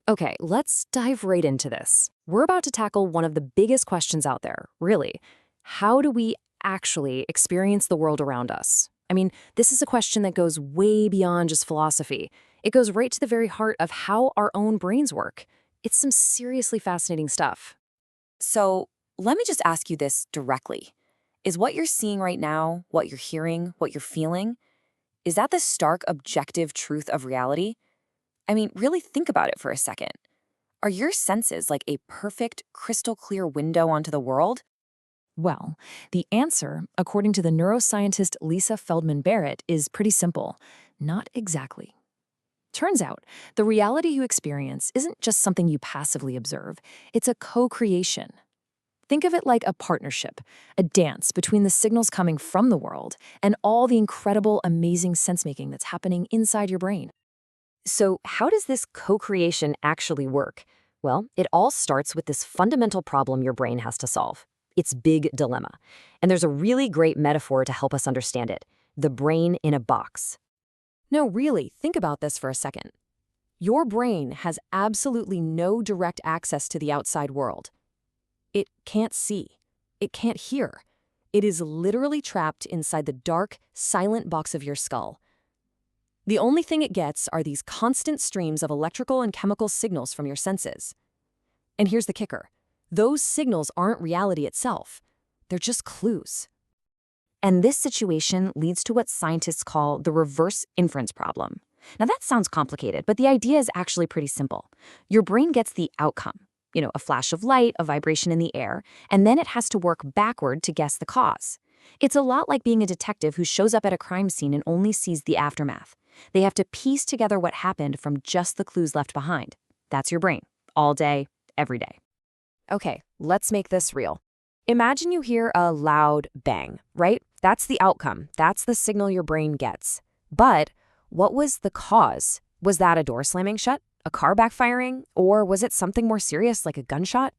Okay, let's dive right into this. We're about to tackle one of the biggest questions out there, really. How do we actually experience the world around us? I mean, this is a question that goes way beyond just philosophy. It goes right to the very heart of how our own brains work. It's some seriously fascinating stuff. So let me just ask you this directly. Is what you're seeing right now, what you're hearing, what you're feeling, is that the stark objective truth of reality? I mean, really think about it for a second. Are your senses like a perfect, crystal clear window onto the world? Well, the answer, according to the neuroscientist Lisa Feldman Barrett, is pretty simple. Not exactly. Turns out, the reality you experience isn't just something you passively observe, it's a co-creation. Think of it like a partnership, a dance between the signals coming from the world and all the incredible, amazing sense-making that's happening inside your brain. So, how does this co-creation actually work? Well, it all starts with this fundamental problem your brain has to solve. Its big dilemma. And there's a really great metaphor to help us understand it. The brain in a box. No, really, think about this for a second. Your brain has absolutely no direct access to the outside world. It can't see. It can't hear. It is literally trapped inside the dark, silent box of your skull. The only thing it gets are these constant streams of electrical and chemical signals from your senses. And here's the kicker. Those signals aren't reality itself. They're just clues. And this situation leads to what scientists call the reverse inference problem. Now that sounds complicated, but the idea is actually pretty simple. Your brain gets the outcome, a flash of light, a vibration in the air, and then it has to work backward to guess the cause. It's a lot like being a detective who shows up at a crime scene and only sees the aftermath. They have to piece together what happened from just the clues left behind. That's your brain, all day, every day. Okay, let's make this real. Imagine you hear a loud bang, right? That's the outcome. That's the signal your brain gets. But what was the cause? Was that a door slamming shut, a car backfiring, or was it something more serious like a gunshot?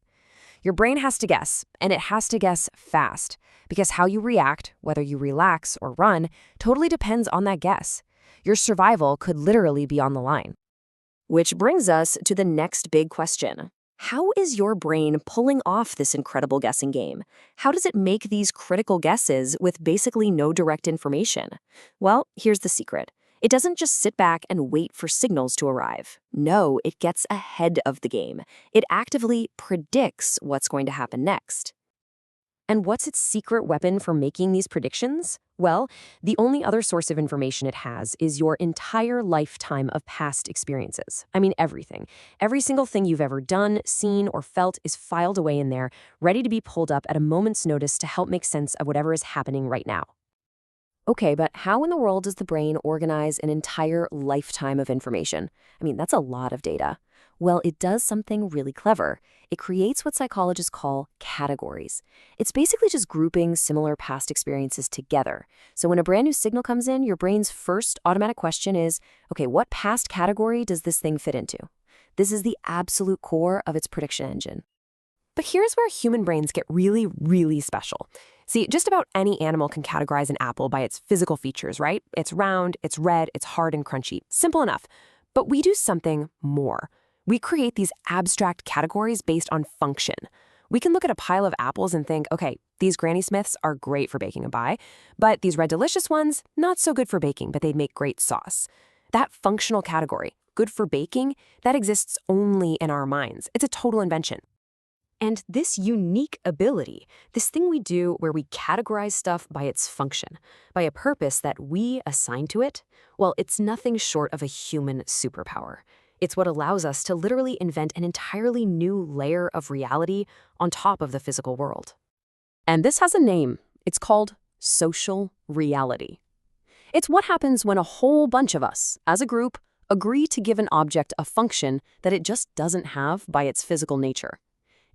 Your brain has to guess, and it has to guess fast, because how you react, whether you relax or run, totally depends on that guess. Your survival could literally be on the line. Which brings us to the next big question. How is your brain pulling off this incredible guessing game? How does it make these critical guesses with basically no direct information? Well, here's the secret. It doesn't just sit back and wait for signals to arrive. No, it gets ahead of the game. It actively predicts what's going to happen next. And what's its secret weapon for making these predictions? Well, the only other source of information it has is your entire lifetime of past experiences. I mean, everything. Every single thing you've ever done, seen, or felt is filed away in there, ready to be pulled up at a moment's notice to help make sense of whatever is happening right now. Okay, but how in the world does the brain organize an entire lifetime of information? I mean, that's a lot of data. Well, it does something really clever. It creates what psychologists call categories. It's basically just grouping similar past experiences together. So when a brand new signal comes in, your brain's first automatic question is, okay, what past category does this thing fit into? This is the absolute core of its prediction engine. But here's where human brains get really, really special. See, just about any animal can categorize an apple by its physical features, right? It's round, it's red, it's hard and crunchy. Simple enough. But we do something more. We create these abstract categories based on function. We can look at a pile of apples and think, okay, these Granny Smiths are great for baking a pie, but these Red Delicious ones, not so good for baking, but they'd make great sauce. That functional category, good for baking, that exists only in our minds. It's a total invention. And this unique ability, this thing we do where we categorize stuff by its function, by a purpose that we assign to it, well, it's nothing short of a human superpower. It's what allows us to literally invent an entirely new layer of reality on top of the physical world. And this has a name. It's called social reality. It's what happens when a whole bunch of us, as a group, agree to give an object a function that it just doesn't have by its physical nature.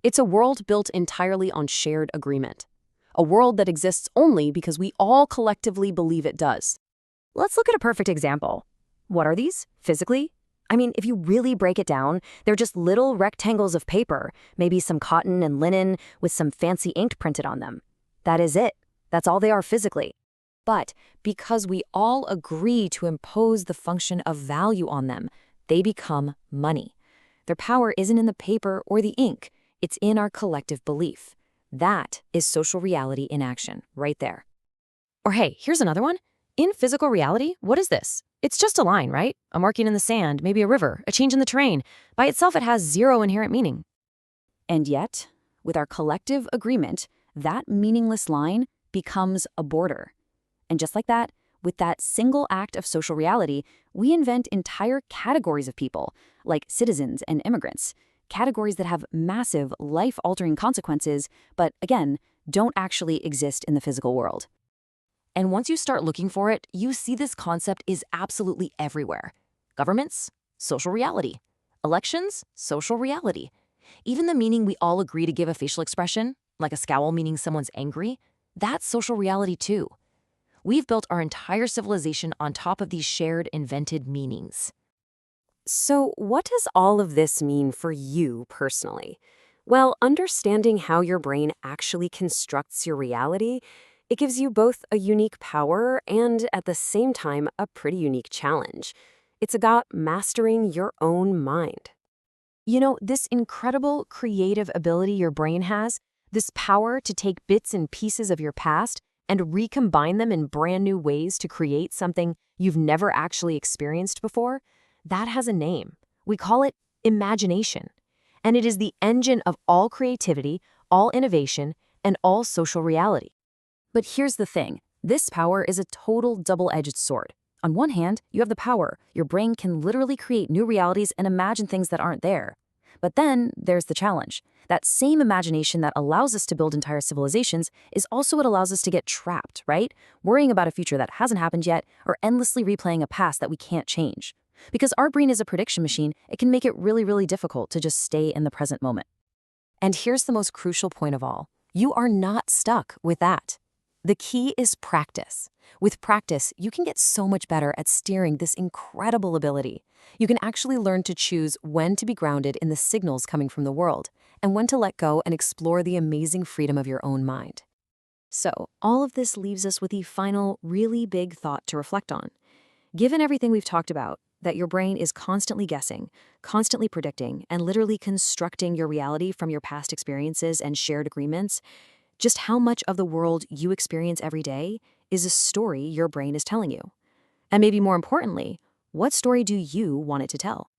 It's a world built entirely on shared agreement. A world that exists only because we all collectively believe it does. Let's look at a perfect example. What are these, physically? I mean, if you really break it down, they're just little rectangles of paper, maybe some cotton and linen with some fancy ink printed on them. That is it. That's all they are physically. But because we all agree to impose the function of value on them, they become money. Their power isn't in the paper or the ink, it's in our collective belief. That is social reality in action, right there. Or hey, here's another one. In physical reality, what is this? It's just a line, right? A marking in the sand, maybe a river, a change in the terrain. By itself, it has zero inherent meaning. And yet, with our collective agreement, that meaningless line becomes a border. And just like that, with that single act of social reality, we invent entire categories of people, like citizens and immigrants, categories that have massive, life-altering consequences, but again, don't actually exist in the physical world. And once you start looking for it, you see this concept is absolutely everywhere. Governments, social reality. Elections, social reality. Even the meaning we all agree to give a facial expression, like a scowl meaning someone's angry, that's social reality too. We've built our entire civilization on top of these shared, invented meanings. So, what does all of this mean for you personally? Well, understanding how your brain actually constructs your reality, it gives you both a unique power and, at the same time, a pretty unique challenge. It's about mastering your own mind. You know, this incredible creative ability your brain has, this power to take bits and pieces of your past and recombine them in brand new ways to create something you've never actually experienced before, that has a name. We call it imagination. And it is the engine of all creativity, all innovation, and all social reality. But here's the thing. This power is a total double-edged sword. On one hand, you have the power. Your brain can literally create new realities and imagine things that aren't there. But then there's the challenge. That same imagination that allows us to build entire civilizations is also what allows us to get trapped, right? Worrying about a future that hasn't happened yet or endlessly replaying a past that we can't change. Because our brain is a prediction machine, it can make it really, really difficult to just stay in the present moment. And here's the most crucial point of all. You are not stuck with that. The key is practice. With practice, you can get so much better at steering this incredible ability. You can actually learn to choose when to be grounded in the signals coming from the world and when to let go and explore the amazing freedom of your own mind. So, all of this leaves us with the final, really big thought to reflect on. Given everything we've talked about, that your brain is constantly guessing, constantly predicting, and literally constructing your reality from your past experiences and shared agreements, just how much of the world you experience every day is a story your brain is telling you? And maybe more importantly, what story do you want it to tell?